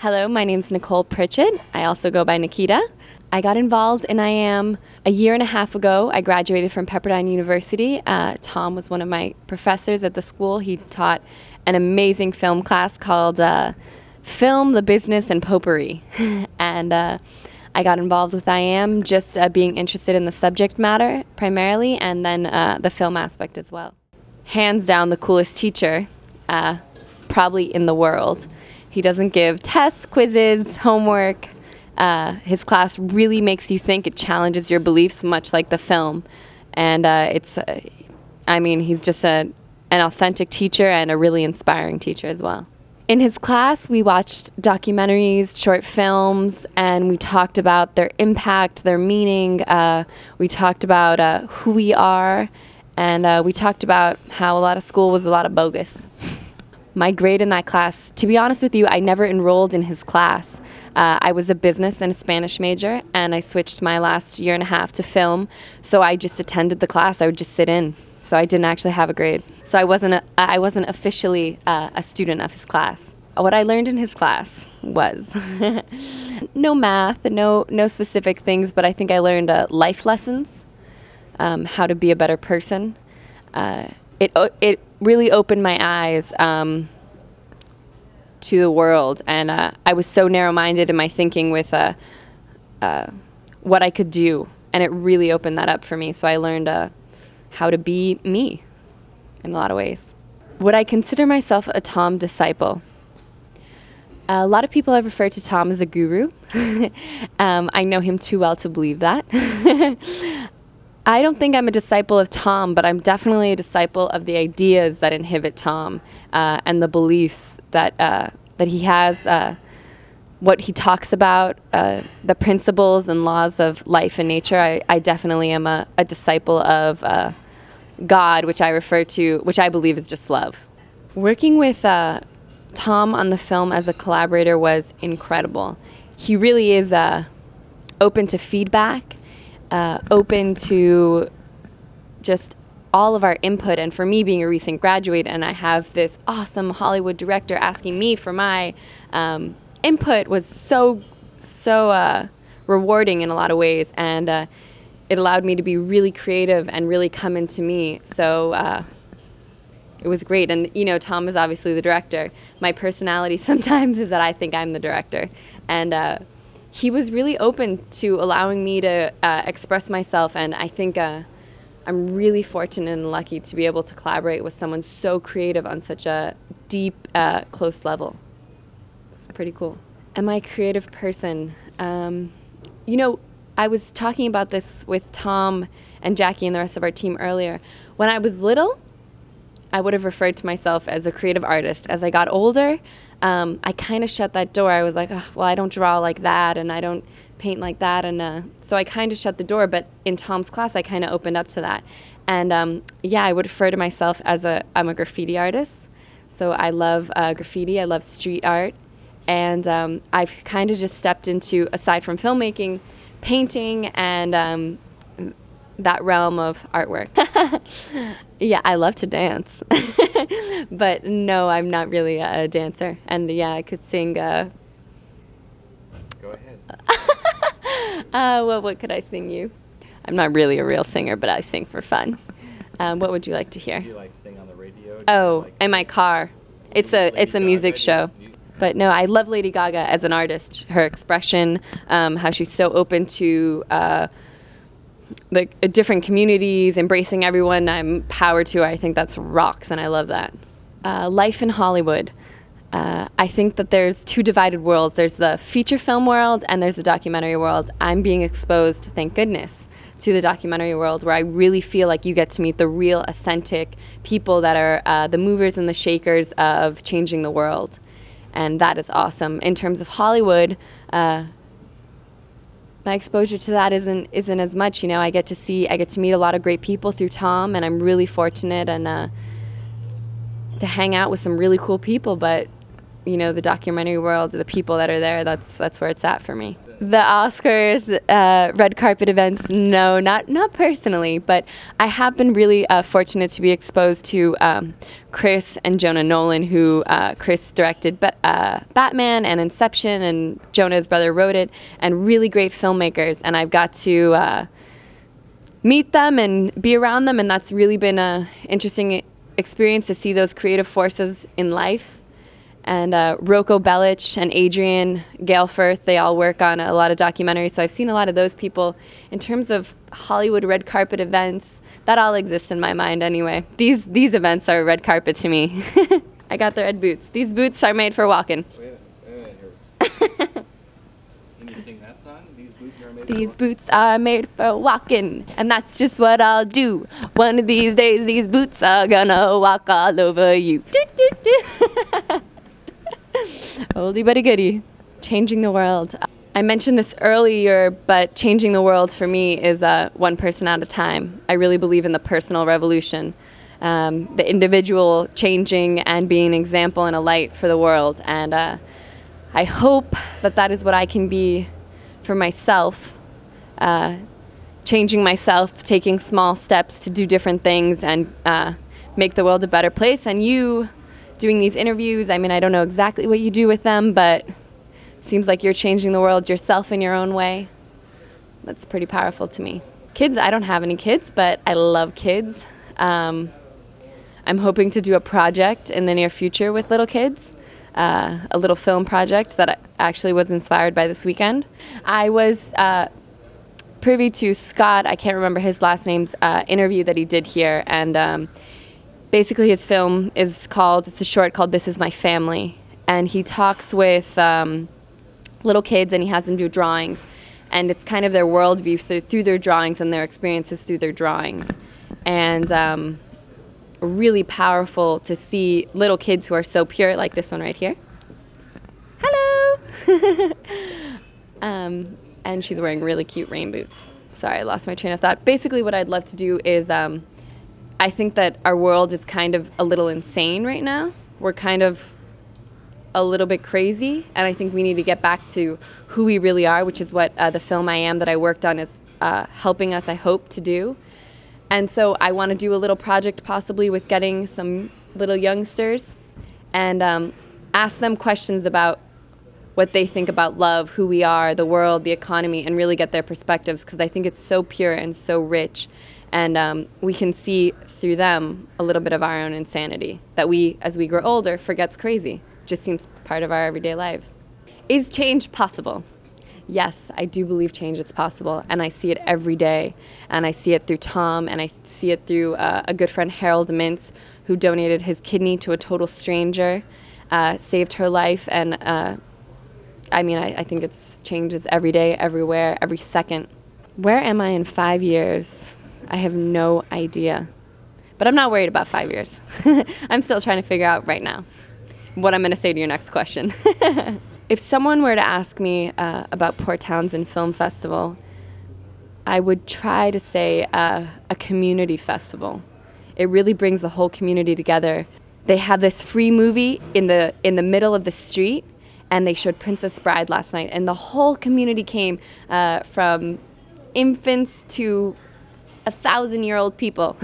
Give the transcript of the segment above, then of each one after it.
Hello, my name's Nicole Pritchett. I also go by Nikita. I got involved in IAM a year and a half ago. I graduated from Pepperdine University. Tom was one of my professors at the school. He taught an amazing film class called Film, the Business, and Potpourri. And I got involved with IAM just being interested in the subject matter primarily, and then the film aspect as well. Hands down the coolest teacher probably in the world. He doesn't give tests, quizzes, homework. His class really makes you think. It challenges your beliefs, much like the film. And he's just an authentic teacher and a really inspiring teacher as well. In his class, we watched documentaries, short films, and we talked about their impact, their meaning. We talked about who we are, and we talked about how a lot of school was a lot of bogus. My grade in that class, to be honest with you, I never enrolled in his class. I was a business and a Spanish major, and I switched my last year and a half to film, so I just attended the class. I would just sit in, so I didn't actually have a grade. So I wasn't officially a student of his class. What I learned in his class was no math, no specific things, but I think I learned life lessons, how to be a better person. It really opened my eyes to the world, and I was so narrow-minded in my thinking with what I could do, and it really opened that up for me. So I learned how to be me in a lot of ways. Would I consider myself a Tom disciple? A lot of people have referred to Tom as a guru. I know him too well to believe that. I don't think I'm a disciple of Tom, but I'm definitely a disciple of the ideas that inhibit Tom and the beliefs that he has, what he talks about, the principles and laws of life and nature. I definitely am a disciple of God, which I believe is just love. Working with Tom on the film as a collaborator was incredible. He really is open to feedback. Open to just all of our input, and for me being a recent graduate and I have this awesome Hollywood director asking me for my input was so rewarding in a lot of ways, and it allowed me to be really creative and really come into me. So it was great. And Tom is obviously the director. My personality sometimes is that I think I'm the director, and he was really open to allowing me to express myself, and I think I'm really fortunate and lucky to be able to collaborate with someone so creative on such a deep, close level. It's pretty cool. Am I a creative person? I was talking about this with Tom and Jackie and the rest of our team earlier. When I was little, I would have referred to myself as a creative artist. As I got older, I kind of shut that door. I was like, oh, well, I don't draw like that, and I don't paint like that, and so I kind of shut the door. But in Tom's class, I kind of opened up to that, and I would refer to myself as I'm a graffiti artist. So I love graffiti. I love street art, and I've kind of just stepped into, aside from filmmaking, painting and that realm of artwork. Yeah, I love to dance. But no, I'm not really a dancer. And yeah, I could sing. Go ahead. Well, what could I sing you? I'm not really a real singer, but I sing for fun. What would you like to hear? Do you like sing on the radio? Oh, in my car. It's a music show. But no, I love Lady Gaga as an artist. Her expression, how she's so open to the different communities, embracing everyone. I'm power to her. I think that's rocks, and I love that. Life in Hollywood. I think that there's two divided worlds. There's the feature film world, and there's the documentary world. I'm being exposed, thank goodness, to the documentary world, where I really feel like you get to meet the real, authentic people that are the movers and the shakers of changing the world. And that is awesome. In terms of Hollywood, my exposure to that isn't as much. I get to meet a lot of great people through Tom, and I'm really fortunate and to hang out with some really cool people. But the documentary world, the people that are there, that's where it's at for me. The Oscars, red carpet events, no, not personally, but I have been really fortunate to be exposed to Chris and Jonah Nolan, who Chris directed Batman and Inception, and Jonah, his brother, wrote it, and really great filmmakers, and I've got to meet them and be around them, and that's really been an interesting experience to see those creative forces in life. And Rocco Bellic and Adrian Galefurth, they all work on a lot of documentaries, so I've seen a lot of those people. In terms of Hollywood red carpet events, that all exists in my mind anyway. These events are red carpet to me. I got the red boots. These boots are made for walking. Wait a minute. Can you sing that song? These boots are made for walking, and that's just what I'll do. One of these days, these boots are gonna walk all over you. Do, do, do. Oldie but a goodie. Changing the world. I mentioned this earlier, but changing the world for me is one person at a time. I really believe in the personal revolution, the individual changing and being an example and a light for the world. And I hope that that is what I can be for myself, changing myself, taking small steps to do different things and make the world a better place. And you doing these interviews, I mean, I don't know exactly what you do with them, but it seems like you're changing the world yourself in your own way. That's pretty powerful to me. Kids, I don't have any kids, but I love kids. I'm hoping to do a project in the near future with little kids, a little film project that actually was inspired by this weekend. I was privy to Scott, I can't remember his last name's interview that he did here, and basically his film is called, it's a short called This Is My Family, and he talks with little kids and he has them do drawings, and it's kind of their worldview through their drawings and their experiences through their drawings. And really powerful to see little kids who are so pure, like this one right here. Hello! And she's wearing really cute rain boots. Sorry, I lost my train of thought. Basically what I'd love to do is I think that our world is kind of a little insane right now. We're kind of a little bit crazy, and I think we need to get back to who we really are, which is what the film I Am that I worked on is helping us, I hope, to do. And so I want to do a little project possibly with getting some little youngsters and ask them questions about what they think about love, who we are, the world, the economy, and really get their perspectives, because I think it's so pure and so rich. And we can see through them a little bit of our own insanity that we, as we grow older, forgets crazy. Just seems part of our everyday lives. Is change possible? Yes, I do believe change is possible, and I see it every day. And I see it through Tom, and I see it through a good friend, Harold Mintz, who donated his kidney to a total stranger, saved her life. And I mean, I think it's changes every day, everywhere, every second. Where am I in 5 years? I have no idea. But I'm not worried about 5 years. I'm still trying to figure out right now what I'm going to say to your next question. If someone were to ask me about Port Townsend Film Festival, I would try to say a community festival. It really brings the whole community together. They have this free movie in the middle of the street, and they showed Princess Bride last night, and the whole community came from infants to 1,000-year-old people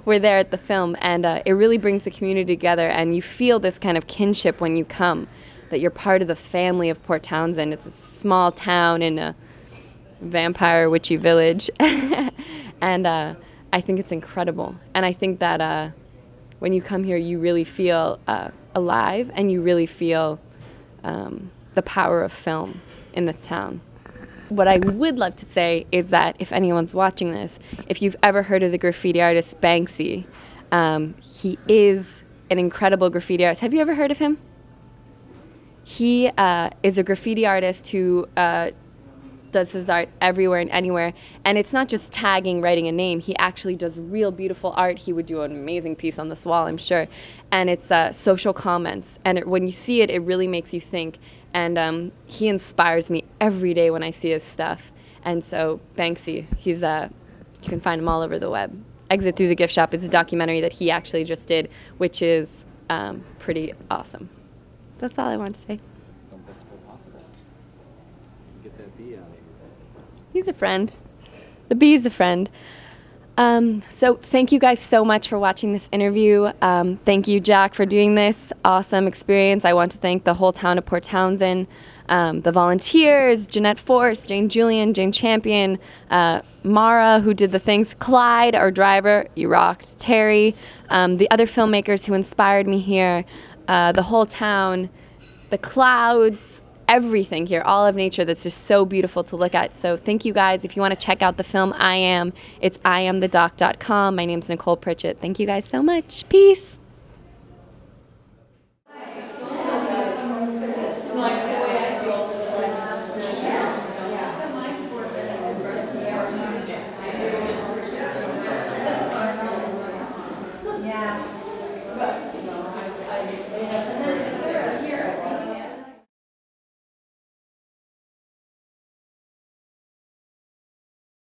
were there at the film, and it really brings the community together, and you feel this kind of kinship when you come, that you're part of the family of Port Townsend. It's a small town in a vampire witchy village, and I think it's incredible. And I think that when you come here, you really feel alive, and you really feel the power of film in this town. What I would love to say is that if anyone's watching this, if you've ever heard of the graffiti artist Banksy, he is an incredible graffiti artist. Have you ever heard of him? He is a graffiti artist who does his art everywhere and anywhere. And it's not just tagging, writing a name. He actually does real beautiful art. He would do an amazing piece on this wall, I'm sure. And it's social comments. And when you see it, it really makes you think. And he inspires me every day when I see his stuff. And so Banksy, he's you can find him all over the web. Exit Through the Gift Shop is a documentary that he actually just did, which is pretty awesome. That's all I want to say. Possible. Get that bee out of here? He's a friend. The bee's a friend. So thank you guys so much for watching this interview. Thank you, Jack, for doing this awesome experience. I want to thank the whole town of Port Townsend, the volunteers, Jeanette Force, Jane Julian, Jane Champion, Mara, who did the things, Clyde, our driver, you rocked, Terry, the other filmmakers who inspired me here, the whole town, the clouds, everything here, all of nature that's just so beautiful to look at. So thank you guys. If you want to check out the film I Am, it's iamthedoc.com. My name's Nicole Pritchett. Thank you guys so much. Peace.